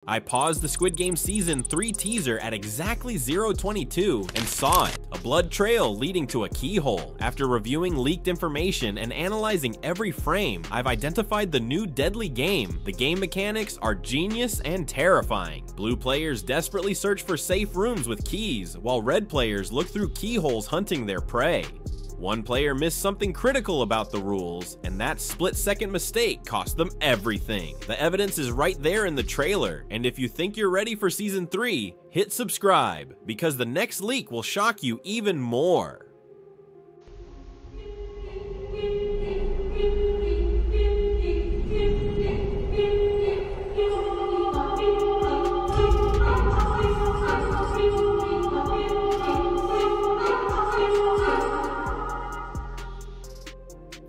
I paused the Squid Game Season 3 teaser at exactly 0:22 and saw it, a blood trail leading to a keyhole. After reviewing leaked information and analyzing every frame, I've identified the new deadly game. The game mechanics are genius and terrifying. Blue players desperately search for safe rooms with keys, while red players look through keyholes hunting their prey. One player missed something critical about the rules, and that split-second mistake cost them everything. The evidence is right there in the trailer, and if you think you're ready for Season 3, hit subscribe, because the next leak will shock you even more.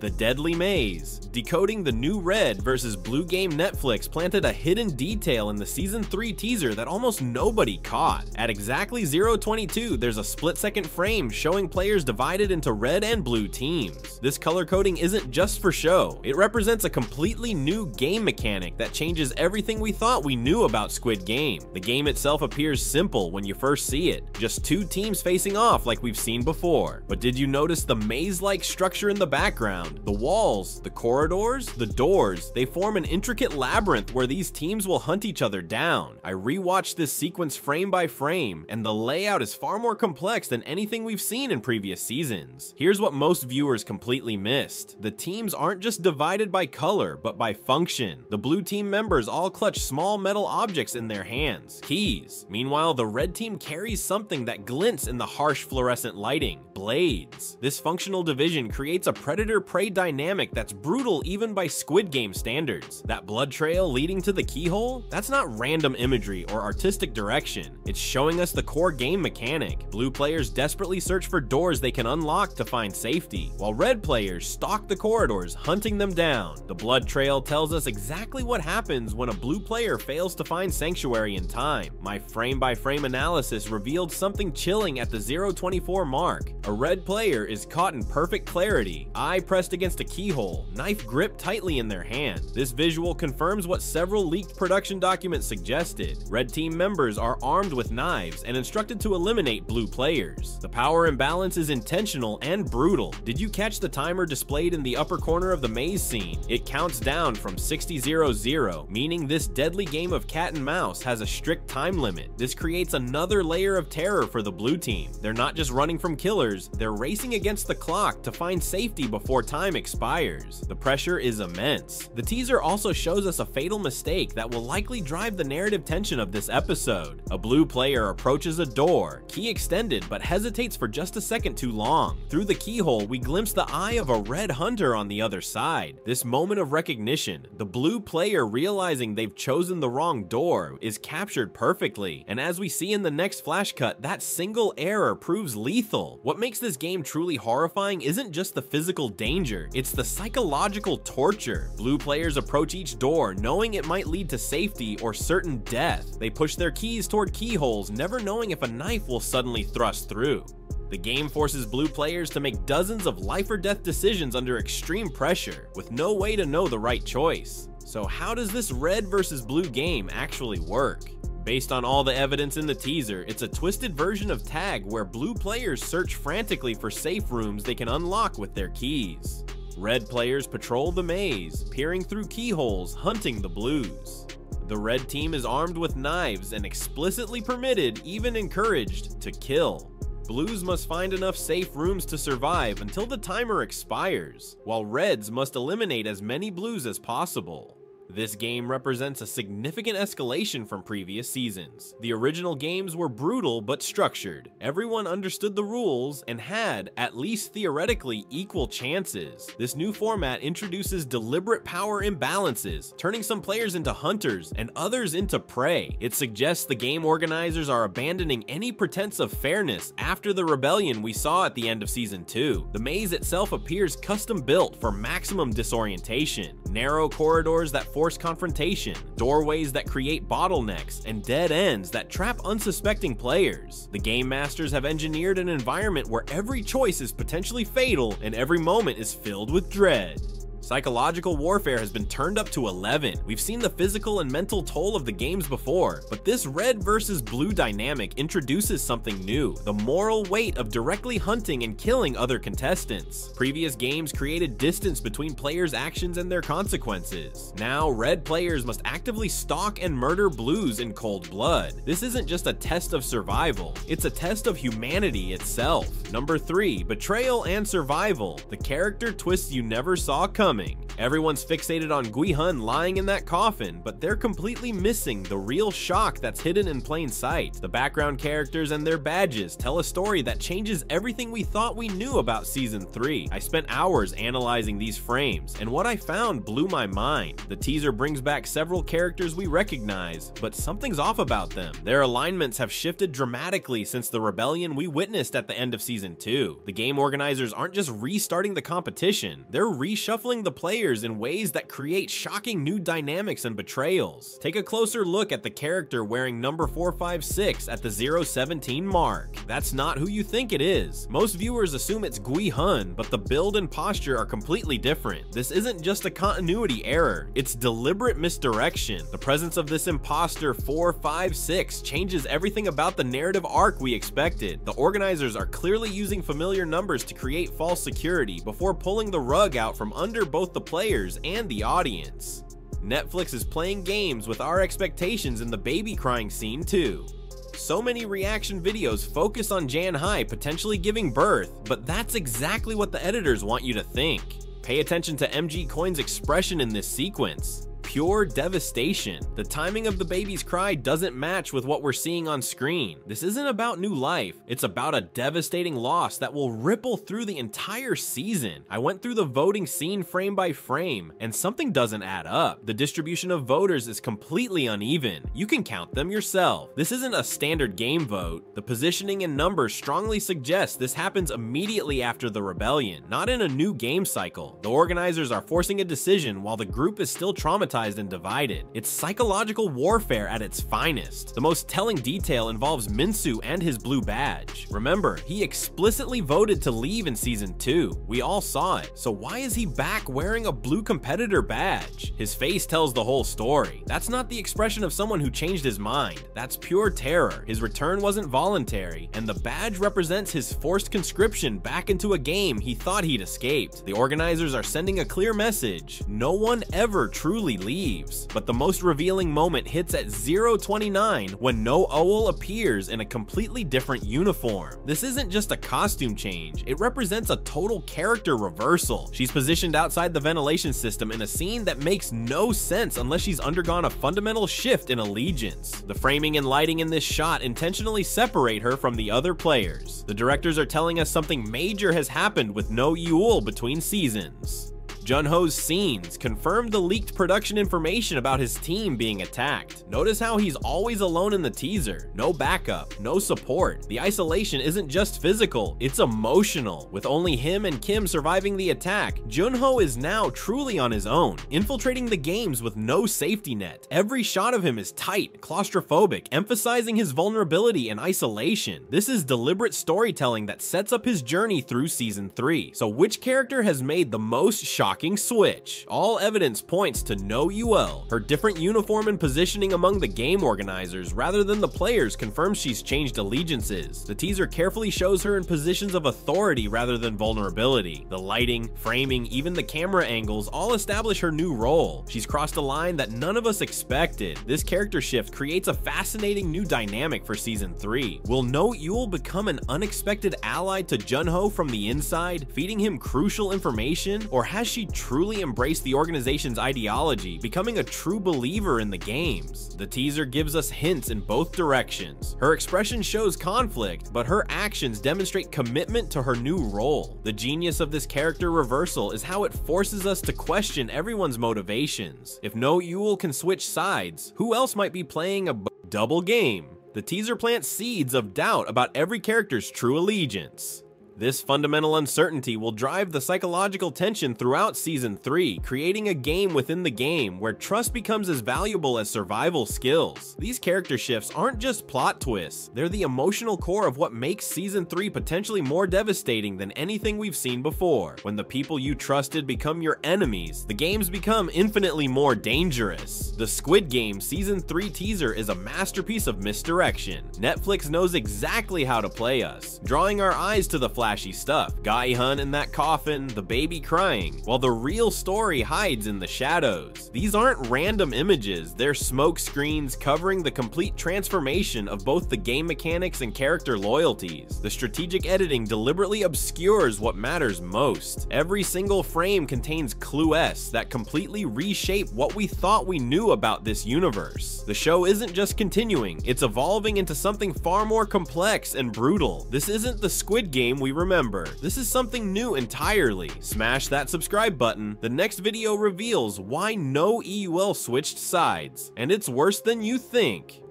The Deadly Maze. Decoding the new red versus blue game Netflix planted a hidden detail in the Season 3 teaser that almost nobody caught. At exactly 0:22, there's a split-second frame showing players divided into red and blue teams. This color coding isn't just for show. It represents a completely new game mechanic that changes everything we thought we knew about Squid Game. The game itself appears simple when you first see it, just two teams facing off like we've seen before. But did you notice the maze-like structure in the background? The walls, the corridors, the doors, they form an intricate labyrinth where these teams will hunt each other down. I rewatched this sequence frame by frame, and the layout is far more complex than anything we've seen in previous seasons. Here's what most viewers completely missed. The teams aren't just divided by color, but by function. The blue team members all clutch small metal objects in their hands, keys. Meanwhile, the red team carries something that glints in the harsh fluorescent lighting, blades. This functional division creates a predator-prey dynamic that's brutal even by Squid Game standards. That blood trail leading to the keyhole? That's not random imagery or artistic direction. It's showing us the core game mechanic. Blue players desperately search for doors they can unlock to find safety, while red players stalk the corridors, hunting them down. The blood trail tells us exactly what happens when a blue player fails to find sanctuary in time. My frame-by-frame analysis revealed something chilling at the 0:24 mark. A red player is caught in perfect clarity, eye pressed against a keyhole, knife gripped tightly in their hand. This visual confirms what several leaked production documents suggested. Red team members are armed with knives and instructed to eliminate blue players. The power imbalance is intentional and brutal. Did you catch the timer displayed in the upper corner of the maze scene? It counts down from 60:00, meaning this deadly game of cat and mouse has a strict time limit. This creates another layer of terror for the blue team. They're not just running from killers, they're racing against the clock to find safety before time expires. The pressure is immense. The teaser also shows us a fatal mistake that will likely drive the narrative tension of this episode. A blue player approaches a door, key extended, but hesitates for just a second too long. Through the keyhole, we glimpse the eye of a red hunter on the other side. This moment of recognition, the blue player realizing they've chosen the wrong door, is captured perfectly. And as we see in the next flash cut, that single error proves lethal. What makes this game truly horrifying isn't just the physical danger, it's the psychological torture. Blue players approach each door knowing it might lead to safety or certain death. They push their keys toward keyholes, never knowing if a knife will suddenly thrust through. The game forces blue players to make dozens of life or death decisions under extreme pressure, with no way to know the right choice. So how does this red versus blue game actually work? Based on all the evidence in the teaser, it's a twisted version of tag where blue players search frantically for safe rooms they can unlock with their keys. Red players patrol the maze, peering through keyholes, hunting the blues. The red team is armed with knives and explicitly permitted, even encouraged, to kill. Blues must find enough safe rooms to survive until the timer expires, while reds must eliminate as many blues as possible. This game represents a significant escalation from previous seasons. The original games were brutal but structured. Everyone understood the rules and had, at least theoretically, equal chances. This new format introduces deliberate power imbalances, turning some players into hunters and others into prey. It suggests the game organizers are abandoning any pretense of fairness after the rebellion we saw at the end of Season 2. The maze itself appears custom built for maximum disorientation. Narrow corridors that force confrontation, doorways that create bottlenecks, and dead ends that trap unsuspecting players. The game masters have engineered an environment where every choice is potentially fatal and every moment is filled with dread. Psychological warfare has been turned up to 11. We've seen the physical and mental toll of the games before, but this red versus blue dynamic introduces something new: the moral weight of directly hunting and killing other contestants. Previous games created distance between players' actions and their consequences. Now, red players must actively stalk and murder blues in cold blood. This isn't just a test of survival, it's a test of humanity itself. Number 3, betrayal and survival. The character twists you never saw coming. Everyone's fixated on Gui-hun lying in that coffin, but they're completely missing the real shock that's hidden in plain sight. The background characters and their badges tell a story that changes everything we thought we knew about Season 3. I spent hours analyzing these frames, and what I found blew my mind. The teaser brings back several characters we recognize, but something's off about them. Their alignments have shifted dramatically since the rebellion we witnessed at the end of Season 2. The game organizers aren't just restarting the competition, they're reshuffling the players in ways that create shocking new dynamics and betrayals. Take a closer look at the character wearing number 456 at the 017 mark. That's not who you think it is. Most viewers assume it's Gui-hun, but the build and posture are completely different. This isn't just a continuity error, it's deliberate misdirection. The presence of this imposter 456 changes everything about the narrative arc we expected. The organizers are clearly using familiar numbers to create false security before pulling the rug out from under both the players and the audience. Netflix is playing games with our expectations in the baby crying scene too. So many reaction videos focus on Jan-hai potentially giving birth, but that's exactly what the editors want you to think. Pay attention to MG Coin's expression in this sequence. Pure devastation. The timing of the baby's cry doesn't match with what we're seeing on screen. This isn't about new life, it's about a devastating loss that will ripple through the entire season. I went through the voting scene frame by frame, and something doesn't add up. The distribution of voters is completely uneven. You can count them yourself. This isn't a standard game vote. The positioning and numbers strongly suggest this happens immediately after the rebellion, not in a new game cycle. The organizers are forcing a decision while the group is still traumatized and divided. It's psychological warfare at its finest. The most telling detail involves Minsu and his blue badge. Remember, he explicitly voted to leave in Season 2. We all saw it. So why is he back wearing a blue competitor badge? His face tells the whole story. That's not the expression of someone who changed his mind. That's pure terror. His return wasn't voluntary, and the badge represents his forced conscription back into a game he thought he'd escaped. The organizers are sending a clear message: no one ever truly leaves. But the most revealing moment hits at 029 when No Owl appears in a completely different uniform. This isn't just a costume change, it represents a total character reversal. She's positioned outside the ventilation system in a scene that makes no sense unless she's undergone a fundamental shift in allegiance. The framing and lighting in this shot intentionally separate her from the other players. The directors are telling us something major has happened with No Yule between seasons. Junho's scenes confirmed the leaked production information about his team being attacked. Notice how he's always alone in the teaser. No backup, no support. The isolation isn't just physical, it's emotional. With only him and Kim surviving the attack, Junho is now truly on his own, infiltrating the games with no safety net. Every shot of him is tight, claustrophobic, emphasizing his vulnerability and isolation. This is deliberate storytelling that sets up his journey through Season 3. So which character has made the most shocking switch? All evidence points to No Yule. Her different uniform and positioning among the game organizers rather than the players confirms she's changed allegiances. The teaser carefully shows her in positions of authority rather than vulnerability. The lighting, framing, even the camera angles all establish her new role. She's crossed a line that none of us expected. This character shift creates a fascinating new dynamic for Season 3. Will No Yule become an unexpected ally to Junho from the inside, feeding him crucial information, or has she truly embraced the organization's ideology, becoming a true believer in the games? The teaser gives us hints in both directions. Her expression shows conflict, but her actions demonstrate commitment to her new role. The genius of this character reversal is how it forces us to question everyone's motivations. If No Yule can switch sides, who else might be playing a double game? The teaser plants seeds of doubt about every character's true allegiance. This fundamental uncertainty will drive the psychological tension throughout Season 3, creating a game within the game where trust becomes as valuable as survival skills. These character shifts aren't just plot twists, they're the emotional core of what makes Season 3 potentially more devastating than anything we've seen before. When the people you trusted become your enemies, the games become infinitely more dangerous. The Squid Game Season 3 teaser is a masterpiece of misdirection. Netflix knows exactly how to play us, drawing our eyes to the flashy stuff, Guy Hun in that coffin, the baby crying, while the real story hides in the shadows. These aren't random images, they're smoke screens covering the complete transformation of both the game mechanics and character loyalties. The strategic editing deliberately obscures what matters most. Every single frame contains clues that completely reshape what we thought we knew about this universe. The show isn't just continuing, it's evolving into something far more complex and brutal. This isn't the Squid Game we remember. This is something new entirely. Smash that subscribe button. The next video reveals why no EUL switched sides, and it's worse than you think.